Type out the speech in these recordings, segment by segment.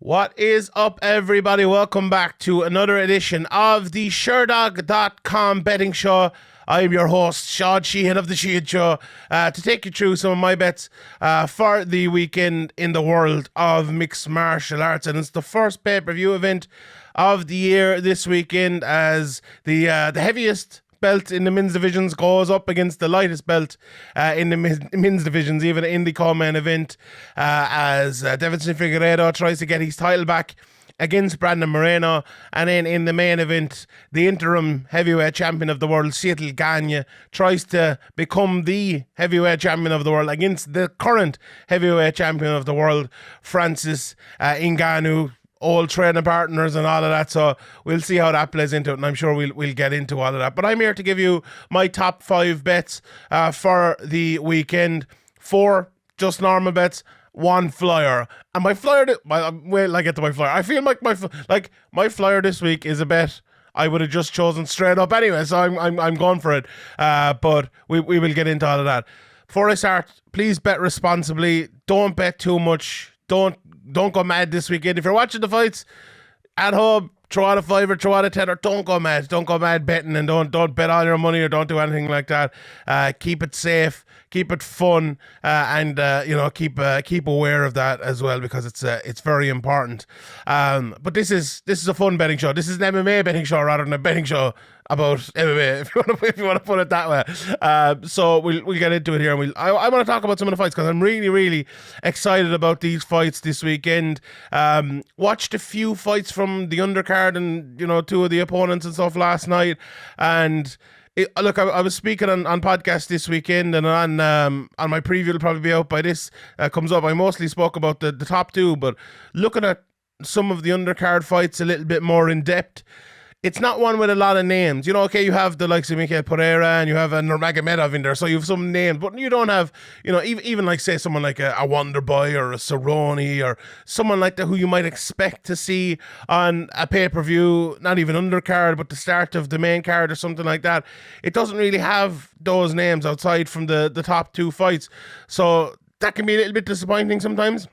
What is up, everybody? Welcome back to another edition of the Sherdog.com betting show. I'm your host, Sheehan of the Sheehan Show, to take you through some of my bets for the weekend in the world of mixed martial arts. And it's the first pay-per-view event of the year this weekend, as the heaviest belt in the men's divisions goes up against the lightest belt in the men's divisions, even in the co-main event, as Deiveson Figueiredo tries to get his title back against Brandon Moreno. And then in the main event, the interim heavyweight champion of the world, Ciryl Gane, tries to become the heavyweight champion of the world against the current heavyweight champion of the world, Francis Ngannou. Old training partners and all of that, so we'll see how that plays into it, and I'm sure we'll get into all of that. But I'm here to give you my top 5 bets for the weekend. 4 just normal bets, 1 flyer, and my flyer. Wait, I get to my flyer. I feel like my flyer this week is a bet I would have just chosen straight up anyway, so I'm going for it. But we will get into all of that. Before I start, please bet responsibly. Don't bet too much. Don't go mad this weekend. If you're watching the fights at home, throw out a fiver, throw out a tenner. Don't go mad. Don't go mad betting, and don't bet all your money or don't do anything like that. Keep it safe, keep it fun, and keep aware of that as well, because it's very important. But this is a fun betting show. This is an MMA betting show rather than a betting show about MMA, if you want to put it that way. So we'll get into it here, and I want to talk about some of the fights, because I'm really excited about these fights this weekend. Watched a few fights from the undercard and 2 of the opponents and stuff last night, and look, I was speaking on podcast this weekend, and on my preview, will probably be out by this comes up. I mostly spoke about the top 2, but looking at some of the undercard fights a little bit more in depth, it's not one with a lot of names. Okay, you have the likes of Michel, Pereira, and you have a Nurmagomedov in there, so you have some names, but you don't have, even like, say, someone like a Wonder Boy or a Cerrone or someone like that who you might expect to see on a pay-per-view, not even undercard, but the start of the main card or something like that. It doesn't really have those names outside from the top 2 fights, so that can be a little bit disappointing sometimes.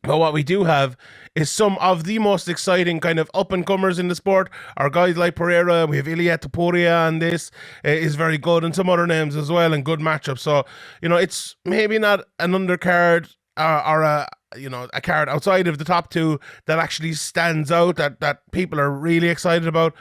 But what we do have is some of the most exciting kind of up-and-comers in the sport. Our guys like Pereira, we have Ilia Topuria, and this is very good, and some other names as well, and good matchups. So, it's maybe not an undercard or a card outside of the top 2 that actually stands out, that people are really excited about.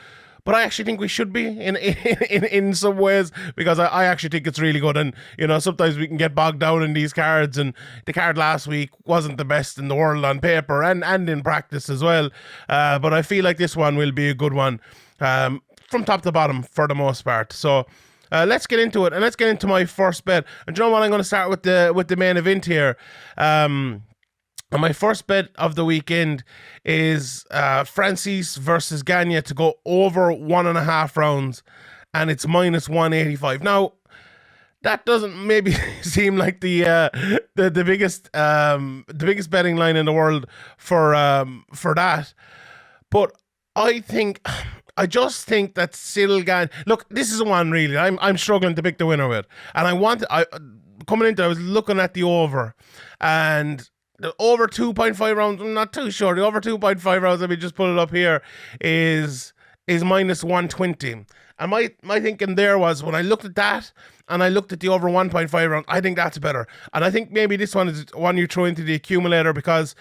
But I actually think we should be in some ways, because I actually think it's really good. And, sometimes we can get bogged down in these cards, and the card last week wasn't the best in the world on paper and in practice as well. But I feel like this one will be a good one from top to bottom for the most part. So let's get into it, and let's get into my first bet. And you know what? I'm going to start with the main event here. And my first bet of the weekend is Francis versus Gane to go over 1.5 rounds, and it's minus 185. Now, that doesn't maybe seem like the biggest betting line in the world for that, but I just think that Ciryl Gane. Look, this is one really I'm struggling to pick the winner with, and coming into, I was looking at the over, and the over 2.5 rounds, I'm not too sure. The over 2.5 rounds, let me just put it up here, is minus 120. And my thinking there was, when I looked at that and I looked at the over 1.5 rounds, I think that's better. And I think maybe this one is one you throw into the accumulator, because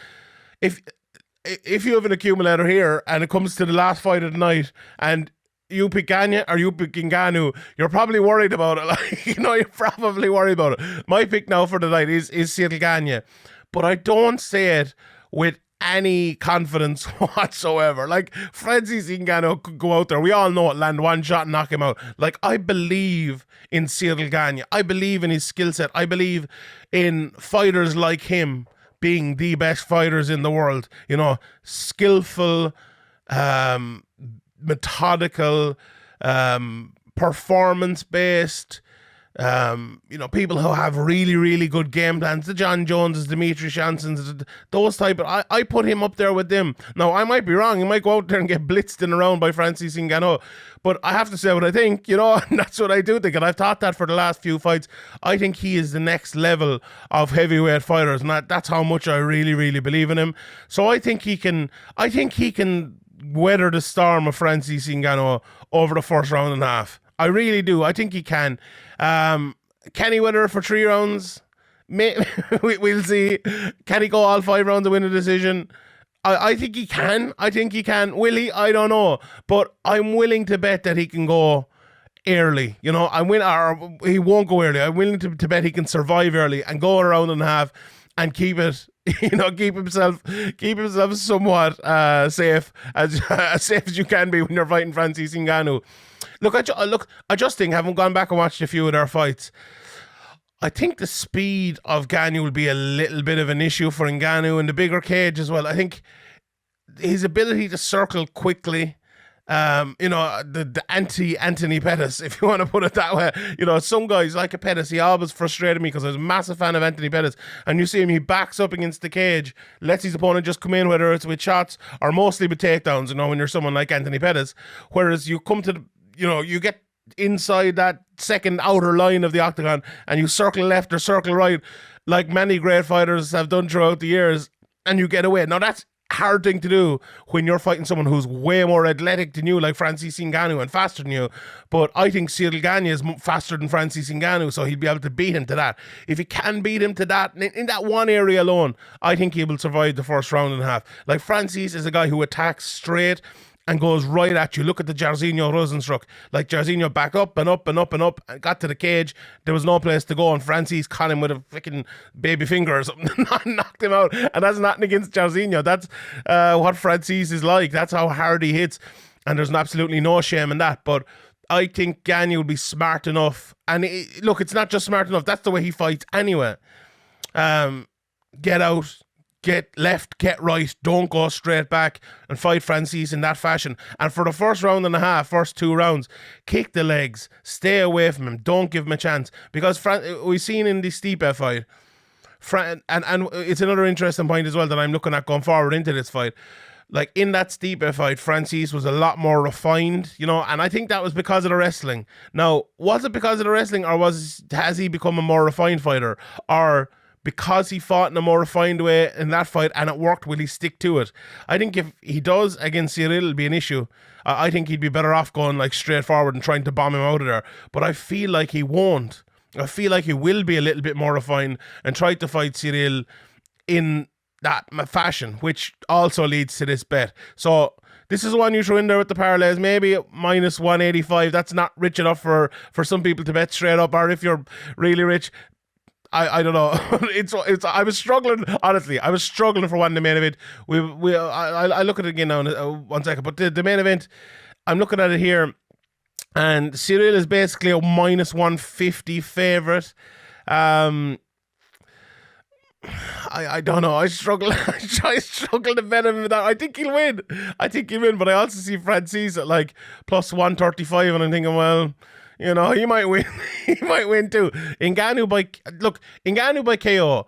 if you have an accumulator here and it comes to the last fight of the night and you pick Gane or you pick Ngannou, you're probably worried about it. You're probably worried about it. My pick now for the night is Ciryl Gane. But I don't say it with any confidence whatsoever. Like, Francis Ngannou could go out there, we all know it, land one shot and knock him out. Like, I believe in Ciryl Gane. I believe in his skill set. I believe in fighters like him being the best fighters in the world. Skillful, methodical, performance-based, People who have really, really good game plans, the John Joneses, Demetrius Jansons, those type. I put him up there with them. Now, I might be wrong. He might go out there and get blitzed in a round by Francis Ngannou. But I have to say what I think, and that's what I do think. And I've thought that for the last few fights. I think he is the next level of heavyweight fighters. And that's how much I really, really believe in him. So I think he can weather the storm of Francis Ngannou over the first round and a half. I really do. I think he can. Can he weather it for 3 rounds? We'll see. Can he go all 5 rounds to win a decision? I think he can. Will he? I don't know. But I'm willing to bet that he can go early. He won't go early. I'm willing to bet he can survive early and go a round and a half and keep it. Keep himself somewhat safe, as safe as you can be when you're fighting Francis Ngannou. I just think, having gone back and watched a few of their fights, I think the speed of Gane will be a little bit of an issue for Ngannou in the bigger cage as well. I think his ability to circle quickly, the anti-Anthony Pettis, if you want to put it that way. Some guys like a Pettis, he always frustrated me because I was a massive fan of Anthony Pettis. And you see him, he backs up against the cage, lets his opponent just come in, whether it's with shots or mostly with takedowns, when you're someone like Anthony Pettis. Whereas you come to you get inside that second outer line of the octagon and you circle left or circle right like many great fighters have done throughout the years, and you get away. Now, that's a hard thing to do when you're fighting someone who's way more athletic than you, like Francis Ngannou, and faster than you. But I think Ciryl Gane is faster than Francis Ngannou, so he'll be able to beat him to that. If he can beat him to that, in that one area alone, I think he will survive the first round and a half. Like, Francis is a guy who attacks straight and goes right at you. Look at the Jairzinho Rosenstruck. Like, Jairzinho back up and up and up and up and got to the cage. There was no place to go, and Francis caught him with a freaking baby finger or something and knocked him out. And that's nothing against Jairzinho. That's what Francis is like. That's how hard he hits. And there's absolutely no shame in that. But I think Gane will be smart enough. And it's not just smart enough. That's the way he fights anyway. Get out. Get left, get right, don't go straight back, and fight Francis in that fashion. And for the first round and a half, first 2 rounds, kick the legs, stay away from him, don't give him a chance. Because we've seen in the Stipe fight, and it's another interesting point as well that I'm looking at going forward into this fight. Like, in that Stipe fight, Francis was a lot more refined, and I think that was because of the wrestling. Now, was it because of the wrestling, or has he become a more refined fighter? Or because he fought in a more refined way in that fight and it worked, will he stick to it? I think if he does against Ciryl, it'll be an issue. I think he'd be better off going like straight forward and trying to bomb him out of there. But I feel like he won't. I feel like he will be a little bit more refined and try to fight Ciryl in that fashion, which also leads to this bet. So this is one you throw in there with the parlays, maybe minus 185. That's not rich enough for some people to bet straight up, or if you're really rich, I don't know. I was struggling, honestly. I was struggling for one in the main event. I look at it again now in 1 second. But the main event, I'm looking at it here, and Ciryl is basically a minus 150 favourite. I don't know. I struggle. I struggle to bet him with that. I think he'll win. But I also see Francis at like plus 135, and I'm thinking, well, he might win. He might win too. Ngannou by KO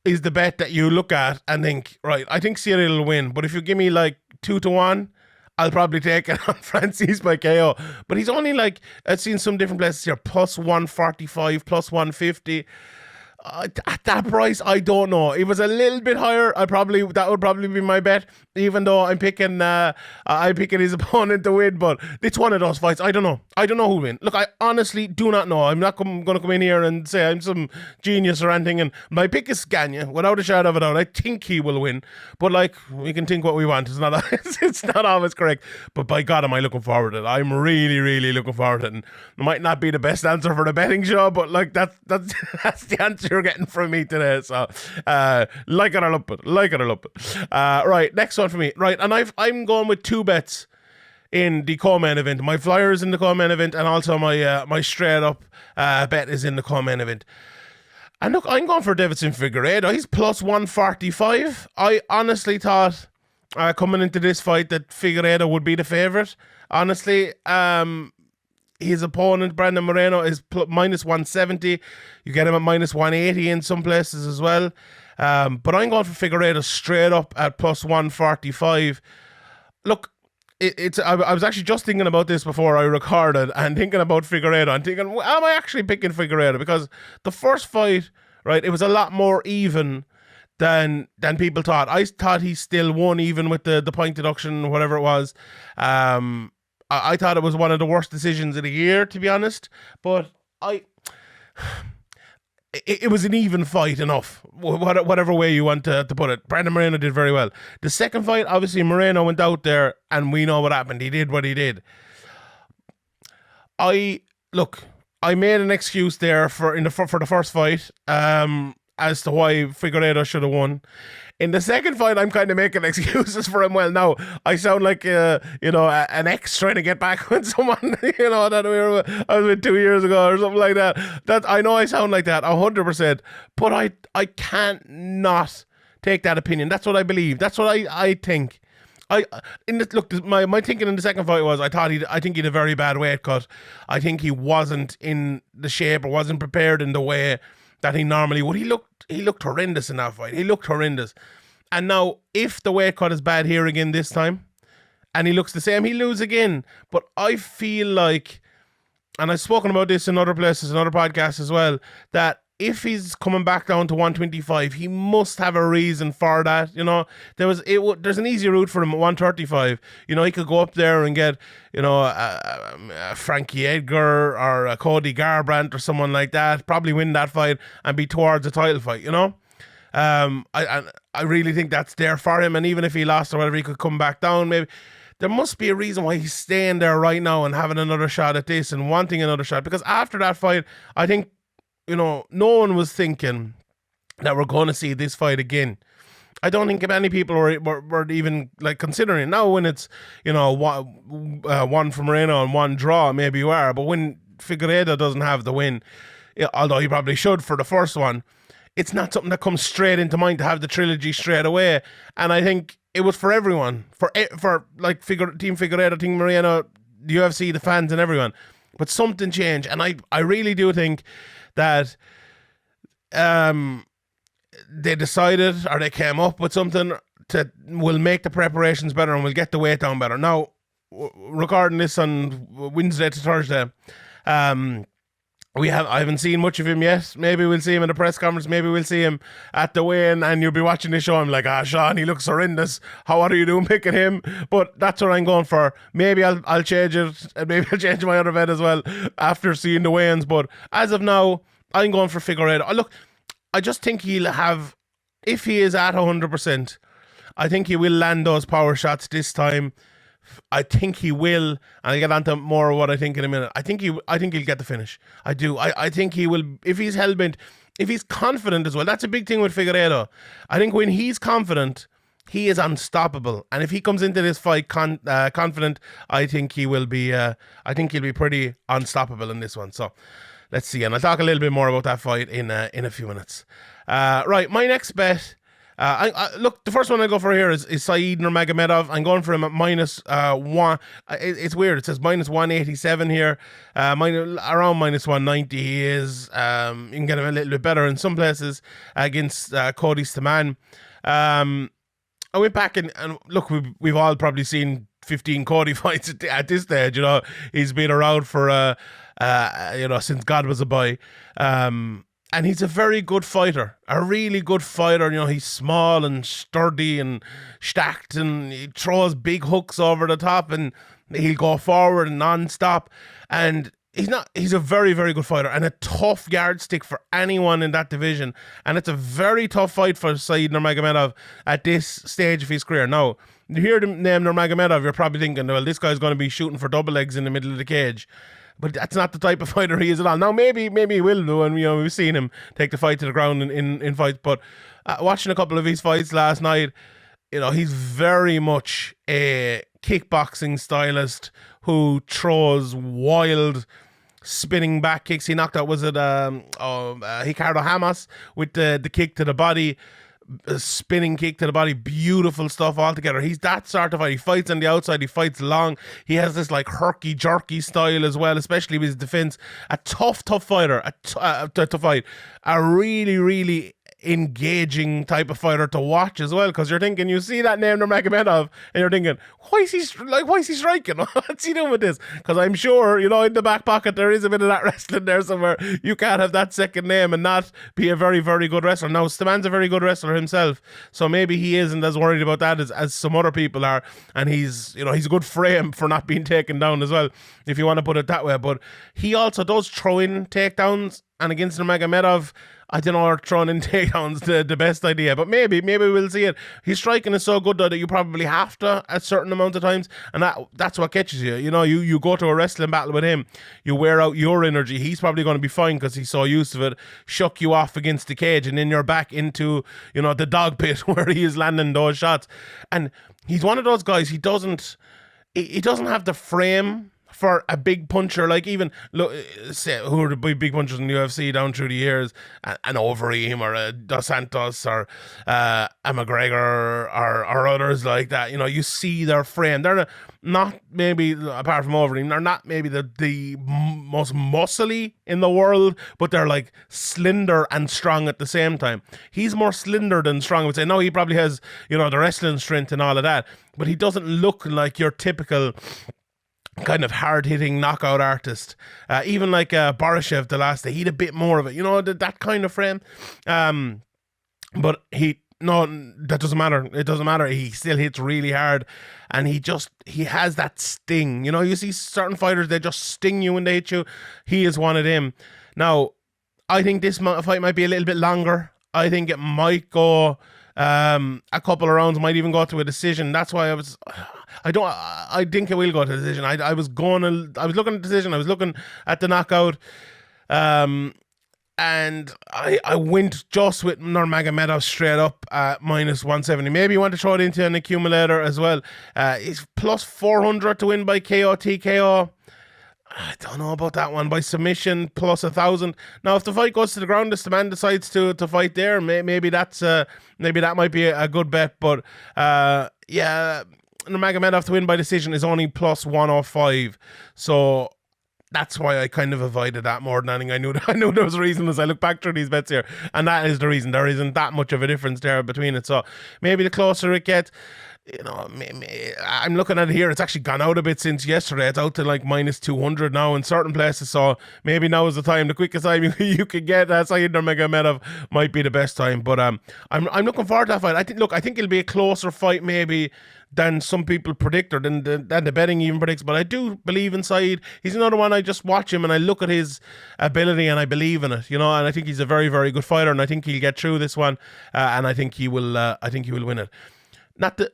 is the bet that you look at and think, right, I think Ciryl will win. But if you give me like 2-1, I'll probably take it on Francis by KO. But he's only like, I've seen some different places here, plus 145, plus 150. At that price, I don't know. It was a little bit higher. That would probably be my bet, even though I'm picking his opponent to win. But it's one of those fights. I don't know who'll win. Look, I honestly do not know. I'm not going to come in here and say I'm some genius or anything. And my pick is Gane, without a shadow of a doubt. I think he will win. But like, we can think what we want. It's not it's not always correct. But by God, am I looking forward to it? I'm really, really looking forward to it. And it might not be the best answer for the betting show, but like that's the answer you're getting from me today. So like it or lump it. Right, next one for me. Right, and I'm going with 2 bets in the co-main event. My flyer is in the co-main event, and also my straight up bet is in the co-main event. And look, I'm going for Deiveson Figueiredo. He's plus 145. I honestly thought coming into this fight that Figueiredo would be the favourite. Honestly, his opponent, Brandon Moreno, is minus 170. You get him at minus 180 in some places as well. But I'm going for Figueiredo straight up at plus 145. Look, I was actually just thinking about this before I recorded and thinking about Figueiredo. I'm thinking, am I actually picking Figueiredo? Because the first fight, right, it was a lot more even than people thought. I thought he still won even with the point deduction, whatever it was. I thought it was one of the worst decisions of the year, to be honest. But it was an even fight enough, whatever way you want to put it. Brandon Moreno did very well. The second fight, obviously, Moreno went out there, and we know what happened. He did what he did. I made an excuse there for the first fight, as to why Figueiredo should have won. In the second fight, I'm kind of making excuses for him. Well, now I sound like an ex trying to get back with someone, that I was with 2 years ago or something like that. That I know I sound like that 100%, but I can't not take that opinion. That's what I believe. That's what I think. My thinking in the second fight was I think he had a very bad weight cut. I think he wasn't in the shape or wasn't prepared in the way that he normally would. He looked horrendous in that fight. He looked horrendous. And now, if the weight cut is bad here again this time, and he looks the same, he'll lose again. But I feel like, and I've spoken about this in other places, in other podcasts as well, that if he's coming back down to 125, he must have a reason for that. There's an easy route for him at 135. He could go up there and get, a Frankie Edgar or a Cody Garbrandt or someone like that, probably win that fight and be towards a title fight, I really think that's there for him. And even if he lost or whatever, he could come back down. Maybe there must be a reason why he's staying there right now and having another shot at this and wanting another shot. Because after that fight, I think, no one was thinking that we're going to see this fight again. I don't think many people were even considering. Now when it's, one for Moreno and one draw, maybe you are. But when Figueiredo doesn't have the win, although he probably should for the first one, it's not something that comes straight into mind to have the trilogy straight away. And I think it was for everyone, for Team Figueiredo, Team Moreno, the UFC, the fans and everyone. But something changed. And I really do think that they decided, or they came up with something will make the preparations better and will get the weight down better. Now, recording this on Wednesday to Thursday, I haven't seen much of him yet. Maybe we'll see him in a press conference. Maybe we'll see him at the weigh-in, and you'll be watching the show. I'm like, Sean, he looks horrendous. How are you doing picking him? But that's what I'm going for. Maybe I'll change it, and maybe I'll change my other bet as well after seeing the weigh-ins. But as of now, I'm going for Figueiredo. Look, I just think he'll have, if he is at 100%, I think he will land those power shots this time. I think he will, and I'll get on to more of what I think in a minute. I think he'll get the finish. I do. I think he will, if he's hell-bent, if he's confident as well. That's a big thing with Figueiredo. I think when he's confident, he is unstoppable. And if he comes into this fight confident, I think he will be. I think he'll be pretty unstoppable in this one. So let's see, and I'll talk a little bit more about that fight in a few minutes. Right, my next bet. Look, the first one I go for here is Saeed Nurmagomedov. I'm going for him at minus 1. It's weird. It says minus 187 here. Around minus 190 he is. You can get him a little bit better in some places against Cody Stamann. I went back and look, we've all probably seen 15 Cody fights at this stage. He's been around for since God was a boy. And he's a very good fighter, a really good fighter. He's small and sturdy and stacked, and he throws big hooks over the top, and he'll go forward non-stop. And he's a very, very good fighter and a tough yardstick for anyone in that division. And it's a very tough fight for Saeed Nurmagomedov at this stage of his career. Now, you hear the name Nurmagomedov, you're probably thinking, well, this guy's going to be shooting for double legs in the middle of the cage. But that's not the type of fighter he is at all. Now, maybe he will do, and we've seen him take the fight to the ground in fights. But watching a couple of his fights last night, he's very much a kickboxing stylist who throws wild spinning back kicks. He knocked out, was it Ricardo Hamas with the kick to the body? a spinning kick to the body, beautiful stuff altogether. He's that sort of fighter. He fights on the outside, he fights long. He has this like herky jerky style as well, especially with his defense. A tough fighter, to fight. A really engaging type of fighter to watch as well, because you're thinking, you see that name Nurmagomedov and you're thinking, why is he striking? What's he doing with this? Because I'm sure, you know, in the back pocket there is a bit of that wrestling there somewhere. You can't have that second name and not be a very good wrestler. Now Stamann's a very good wrestler himself, so maybe he isn't as worried about that as some other people are, and he's a good frame for not being taken down as well, if you want to put it that way. But he also does throw in takedowns, and against Nurmagomedov, I don't know, throwing in takedowns the best idea, but maybe we'll see it. His striking is so good though that you probably have to at certain amount of times, and that's what catches you. You know, you go to a wrestling battle with him, you wear out your energy. He's probably going to be fine because he's so used to it. Shuck you off against the cage, and then you're back into, you know, the dog pit where he is landing those shots. And he's one of those guys. He doesn't have the frame for a big puncher, like even look, say who are the big punchers in the UFC down through the years, an Overeem or a Dos Santos or a McGregor or others like that. You know, you see their frame. They're not maybe, apart from Overeem, they're not maybe the most muscly in the world, but they're like slender and strong at the same time. He's more slender than strong, I would say. No, he probably has, you know, the wrestling strength and all of that, but he doesn't look like your typical kind of hard-hitting knockout artist. Even like Borishev the last day, he had a bit more of it, you know, that kind of frame. But that doesn't matter. It doesn't matter. He still hits really hard, and he has that sting. You know, you see certain fighters, they just sting you when they hit you. He is one of them. Now, I think this fight might be a little bit longer. I think it might go a couple of rounds, might even go to a decision. That's why I think it will go to a decision. I was looking at the decision, I was looking at the knockout, and I went just with Nurmagomedov straight up at minus 170. Maybe you want to throw it into an accumulator as well. It's plus 400 to win by KO TKO. I don't know about that one. By submission, plus 1,000. Now, if the fight goes to the ground, if the man decides to fight there, maybe that might be a good bet. But yeah, Nurmagomedov to win by decision is only plus 105. So that's why I kind of avoided that more than anything. I knew there was a reason as I look back through these bets here, and that is the reason. There isn't that much of a difference there between it. So maybe the closer it gets, you know, I'm looking at it here. It's actually gone out a bit since yesterday. It's out to like minus 200 now in certain places. So maybe now is the time. The quickest time you could get Saeed Nurmagomedov might be the best time. But I'm looking forward to that fight. I think it'll be a closer fight maybe than some people predict, or than the betting even predicts. But I do believe in Saeed. He's another one. I just watch him and I look at his ability and I believe in it. You know, and I think he's a very good fighter, and I think he'll get through this one. And I think he will win it.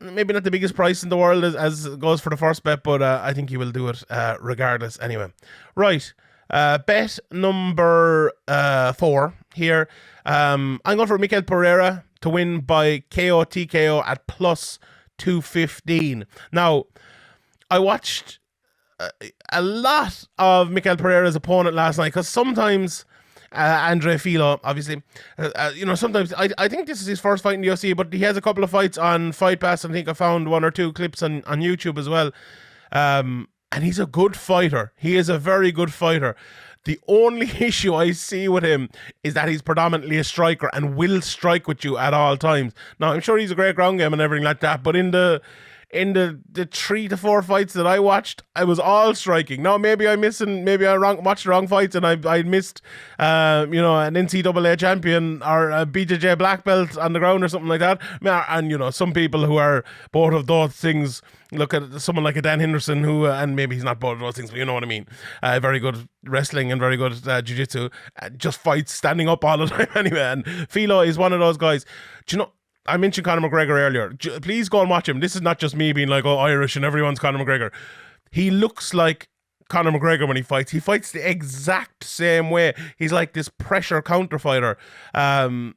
Maybe not the biggest price in the world as goes for the first bet, but I think he will do it regardless anyway. Right, bet number 4 here. I'm going for Michel Pereira to win by KO TKO at plus 215. Now, I watched a lot of Michel Pereira's opponent last night, because sometimes Andre Fialho, obviously, you know, sometimes I think this is his first fight in the UFC, but he has a couple of fights on Fight Pass, and I think I found 1 or 2 clips on YouTube as well. And he's a good fighter. He is a very good fighter. The only issue I see with him is that he's predominantly a striker and will strike with you at all times. Now, I'm sure he's a great ground game and everything like that, but in the 3 to 4 fights that I watched, I was all striking. Now, maybe I watched the wrong fights and I missed, you know, an NCAA champion or a BJJ black belt on the ground or something like that. And, you know, some people who are both of those things, look at someone like a Dan Henderson who, and maybe he's not both of those things, but you know what I mean. Very good wrestling and very good jiu-jitsu. Just fights standing up all the time anyway. And Fialho is one of those guys. Do you know, I mentioned Conor McGregor earlier. Please go and watch him. This is not just me being like, oh, Irish and everyone's Conor McGregor. He looks like Conor McGregor when he fights. He fights the exact same way. He's like this pressure counter fighter. And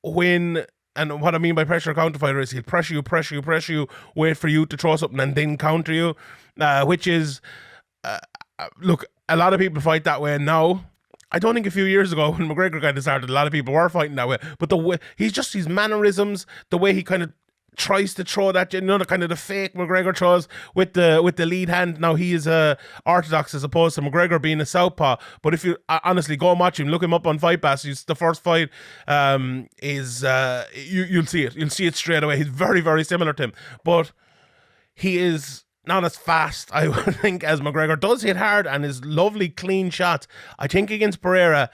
what I mean by pressure counter fighter is he'll pressure you, wait for you to throw something and then counter you, which is, look, a lot of people fight that way now. I don't think a few years ago when McGregor kind of started, a lot of people were fighting that way. But the way his mannerisms, the way he kind of tries to throw that, the kind of the fake McGregor throws with the lead hand. Now he is orthodox as opposed to McGregor being a southpaw. But if you honestly go and watch him, look him up on Fight Pass. The first fight is you'll see it. You'll see it straight away. He's very, very similar to him, but he is not as fast, I would think, as McGregor. Does hit hard and is lovely, clean shots. I think against Pereira,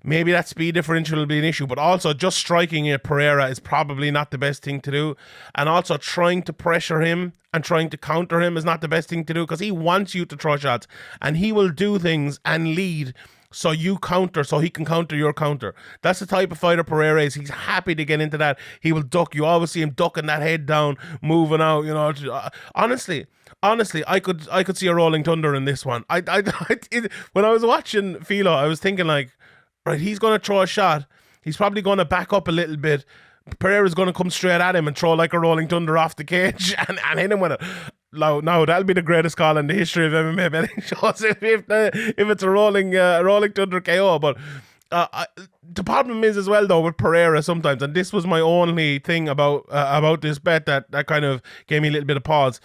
maybe that speed differential will be an issue, but also just striking at Pereira is probably not the best thing to do. And also trying to pressure him and trying to counter him is not the best thing to do, because he wants you to throw shots and he will do things and lead so you counter, so he can counter your counter. That's the type of fighter Pereira is. He's happy to get into that. He will duck. You always see him ducking that head down, moving out, honestly, I could see a rolling thunder in this one. When I was watching Fialho, I was thinking like, right, he's going to throw a shot. He's probably going to back up a little bit. Pereira's going to come straight at him and throw like a rolling thunder off the cage and hit him with it. No, that'll be the greatest call in the history of MMA betting shows if it's a rolling thunder KO. But the problem is as well though with Pereira sometimes, and this was my only thing about this bet that kind of gave me a little bit of pause.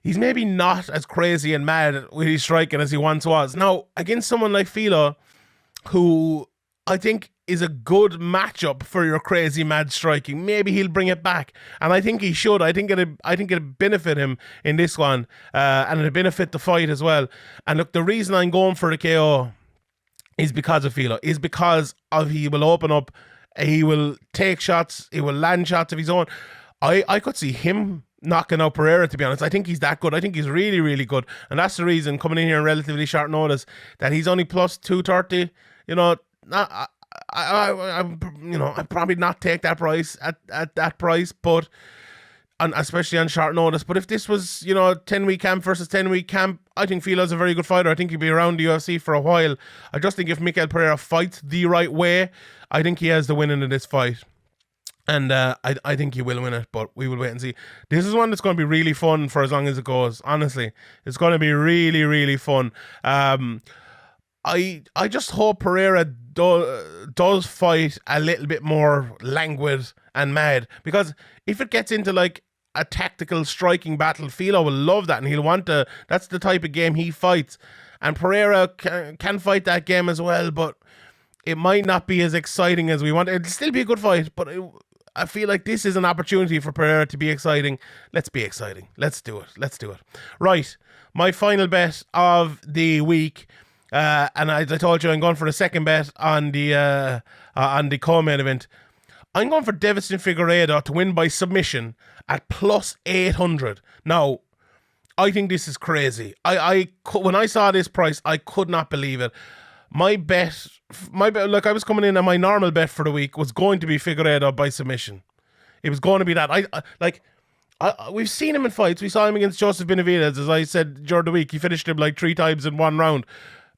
He's maybe not as crazy and mad with his striking as he once was. Now, against someone like Fialho, who I think is a good matchup for your crazy mad striking, maybe he'll bring it back, and I think he should. I think it'd benefit him in this one, and it'd benefit the fight as well. And look, the reason I'm going for the KO is because of Fialho, is because of he will open up, he will take shots, he will land shots of his own. I could see him knocking out Pereira, to be honest. I think he's that good. I think he's really, really good. And that's the reason, coming in here in relatively short notice, that he's only plus 230. I'd probably not take that price at that price, but especially on short notice. But if this was, 10-week camp versus 10-week camp, I think Fialho's a very good fighter. I think he'll be around the UFC for a while. I just think if Michel Pereira fights the right way, I think he has the winning in this fight. And I think he will win it, but we will wait and see. This is one that's going to be really fun for as long as it goes. Honestly, it's going to be really, really fun. I just hope Pereira does fight a little bit more languid and mad, because if it gets into like a tactical striking battle, Fialho will love that, and he'll want to. That's the type of game he fights, and Pereira can fight that game as well, but it might not be as exciting as we want. It'll still be a good fight, but I feel like this is an opportunity for Pereira to be exciting. Let's be exciting. Let's do it. Right, my final bet of the week, and as I told you, I'm going for the second bet on the co-main event. I'm going for Deiveson Figueiredo to win by submission at plus 800. Now, I think this is crazy. When I saw this price, I could not believe it. My bet, like I was coming in, and my normal bet for the week was going to be Figueiredo by submission. It was going to be that. We've seen him in fights. We saw him against Joseph Benavidez, as I said during the week. He finished him like 3 times in one round.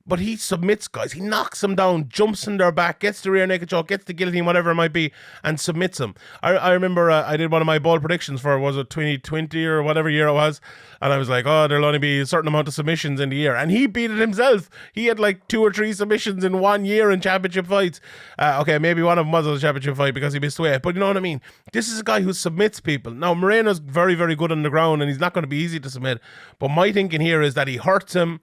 But he submits guys. He knocks them down, jumps in their back, gets the rear naked choke, gets the guillotine, whatever it might be, and submits them. I remember I did one of my bold predictions for, was it 2020 or whatever year it was? And I was like, there'll only be a certain amount of submissions in the year. And he beat it himself. He had like 2 or 3 submissions in 1 year in championship fights. Okay, maybe one of them was a championship fight because he missed weight. But you know what I mean? This is a guy who submits people. Now, Moreno's very, very good on the ground, and he's not going to be easy to submit. But my thinking here is that he hurts him,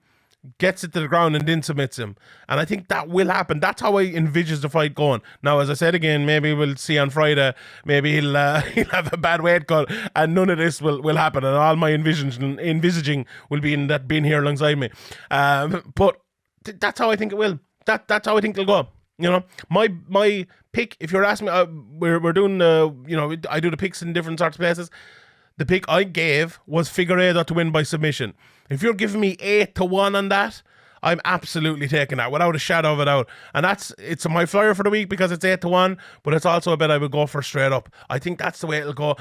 gets it to the ground, and then submits him. And I think that will happen. That's how I envisage the fight going. Now, as I said again, maybe we'll see on Friday, maybe he'll have a bad weight cut, and none of this will happen, and all my envisaging will be in that being here alongside me. But that's how I think it will. That's how I think it'll go. My pick, if you're asking me, we're doing I do the picks in different sorts of places. The pick I gave was Figueiredo to win by submission. If you're giving me 8-1 on that, I'm absolutely taking that without a shadow of a doubt. And it's my flyer for the week because it's 8-1, but it's also a bet I would go for straight up. I think that's the way it'll go.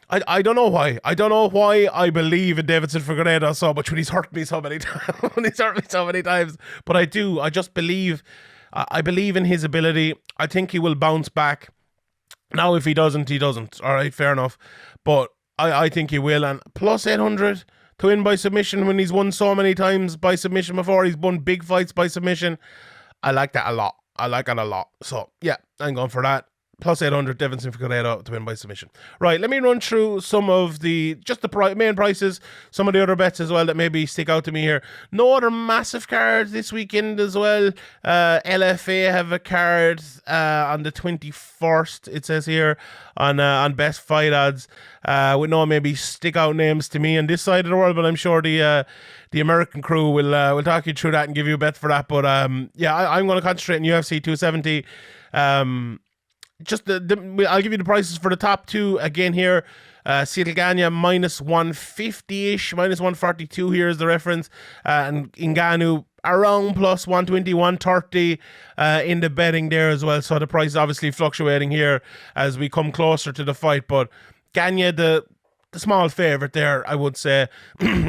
I don't know why. I don't know why I believe in Deiveson Figueiredo so much when he's hurt me so many times. But I do. I just believe. I believe in his ability. I think he will bounce back. Now, if he doesn't, he doesn't. All right, fair enough. But I think he will. And plus 800 to win by submission when he's won so many times by submission before. He's won big fights by submission. I like that a lot. I like it a lot. So, yeah, I'm going for that. Plus 800, Deiveson Figueiredo to win by submission. Right, let me run through some of the, just the main prices, some of the other bets as well that maybe stick out to me here. No other massive cards this weekend as well. LFA have a card on the 21st, it says here, on best fight odds, with no maybe stick out names to me on this side of the world, but I'm sure the American crew will talk you through that and give you a bet for that. But yeah, I'm going to concentrate on UFC 270. I'll give you the prices for the top two again here. Ciryl Gane minus 150-ish, minus 142 here is the reference. And Ngannou around plus 120, 130 in the betting there as well. So the price is obviously fluctuating here as we come closer to the fight. But Gane, the small favourite there, I would say,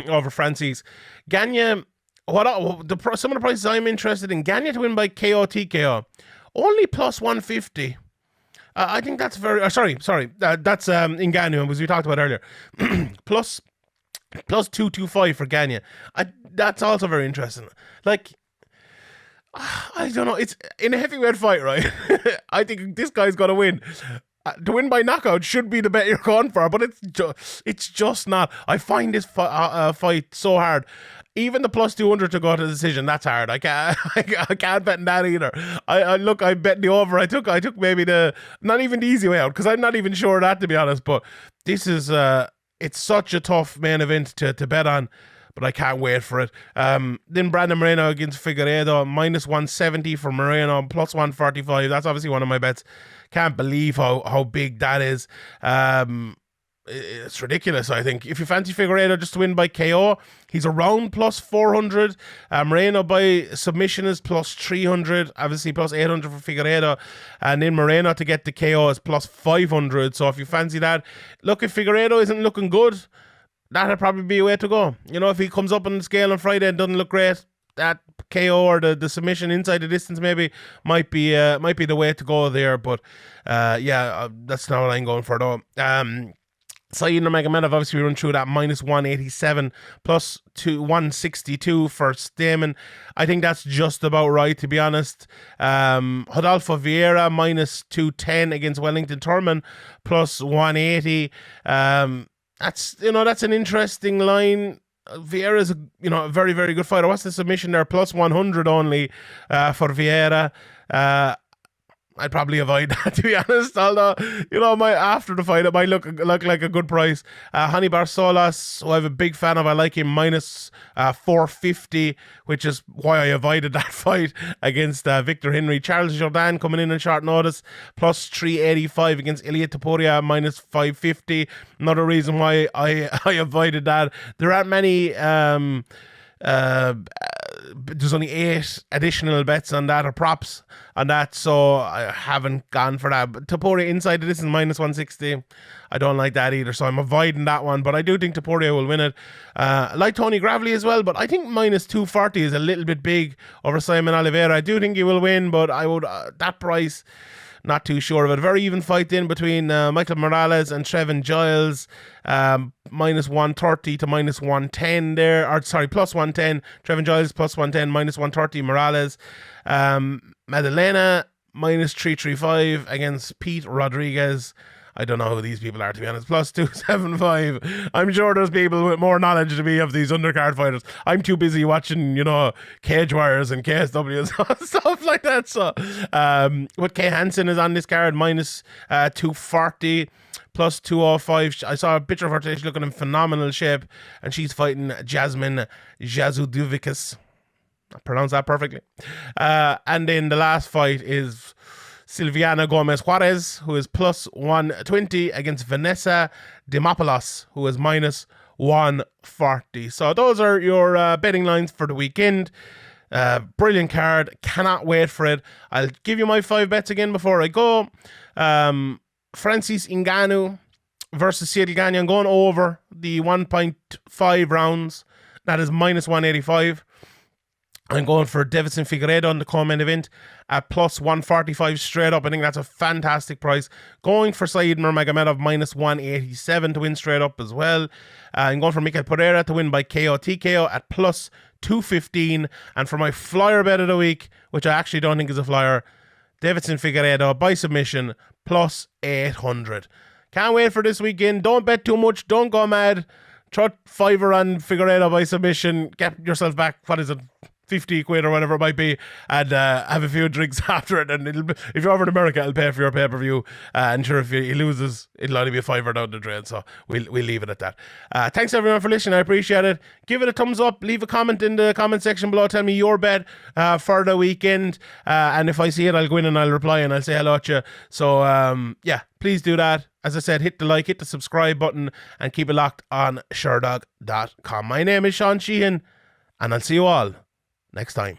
over Francis. Gane, some of the prices I'm interested in. Gane to win by KO TKO, only plus 150. I think that's very... sorry. That's Ngannou, as we talked about earlier. plus 225 for Gane. That's also very interesting. Like, I don't know. It's in a heavyweight fight, right? I think this guy's going to win. To win by knockout should be the bet you're going for, but it's just not. I find this fight so hard. Even the plus 200 to go to decision, that's hard. I can't bet on that either. I bet the over. I took maybe not even the easy way out, because I'm not even sure of that, to be honest. But this is it's such a tough main event to bet on, but I can't wait for it. Then Brandon Moreno against Figueiredo, minus 170 for Moreno, plus 145. That's obviously one of my bets. Can't believe how big that is. It's ridiculous, I think. If you fancy Figueiredo just to win by KO, he's around plus 400. Moreno by submission is plus 300. Obviously plus 800 for Figueiredo. And then Moreno to get the KO is plus 500. So if you fancy that, look, if Figueiredo isn't looking good, that'll probably be a way to go. You know, if he comes up on the scale on Friday and doesn't look great, that KO or the submission inside the distance maybe might be the way to go there. But yeah, that's not what I'm going for though. Nurmagomedov, obviously we run through that, minus 187, plus 162 for Stamann. I think that's just about right, to be honest. Rodolfo Vieira, minus 210 against Wellington Turman, plus 180. That's an interesting line. Vieira is a very, very good fighter. What's the submission there? Plus 100 only for Vieira. I'd probably avoid that, to be honest. Although, after the fight, it might look like a good price. Hani Barsolas, who I'm a big fan of, I like him, minus 450, which is why I avoided that fight against Victor Henry. Charles Jourdain coming in on short notice, plus 385 against Ilia Topuria, minus 550. Another reason why I avoided that. There aren't many... there's only 8 additional bets on that, or props on that, so I haven't gone for that. But Topuria inside this is minus 160. I don't like that either, so I'm avoiding that one. But I do think Topuria will win it. I like Tony Gravely as well, but I think minus 240 is a little bit big over Simon Oliveira. I do think he will win, but I would that price, not too sure of it. A very even fight in between Michael Morales and Trevin Giles. Minus 130 to minus 110 there. Or sorry, plus 110. Trevin Giles plus 110, minus 130 Morales. Madalena minus 335 against Pete Rodriguez. I don't know who these people are, to be honest. Plus 275. I'm sure there's people with more knowledge than me of these undercard fighters. I'm too busy watching, Cage Warriors and KSW and stuff like that. So, what Kay Hansen is on this card, minus 240, plus 205. I saw a picture of her today. She's looking in phenomenal shape, and she's fighting Jasmine Jazudovikas. I pronounced that perfectly. And then the last fight is Silviana Gomez Juarez, who is plus 120 against Vanessa Demopoulos, who is minus 140. So those are your betting lines for the weekend. Brilliant card. Cannot wait for it. I'll give you my 5 bets again before I go. Francis Ngannou versus Ciryl Gane. I'm going over the 1.5 rounds. That is minus 185. I'm going for Deiveson Figueiredo on the co-main event at plus 145 straight up. I think that's a fantastic price. Going for Nurmagomedov minus 187 to win straight up as well. I'm going for Michel Pereira to win by KO TKO at plus 215. And for my flyer bet of the week, which I actually don't think is a flyer, Deiveson Figueiredo by submission plus 800. Can't wait for this weekend. Don't bet too much. Don't go mad. Throw $5 on Figueiredo by submission. Get yourself back, what is it, 50 quid or whatever it might be, and have a few drinks after it. And if you're over in America, it'll pay for your pay-per-view. And sure, if he loses, it'll only be a $5 down the drain. So we'll leave it at that. Thanks everyone for listening. I appreciate it. Give it a thumbs up. Leave a comment in the comment section below. Tell me your bet for the weekend. And if I see it, I'll go in and I'll reply and I'll say hello to you. So yeah, please do that. As I said, hit the like, hit the subscribe button, and keep it locked on Sherdog.com. My name is Sheehan, and I'll see you all next time.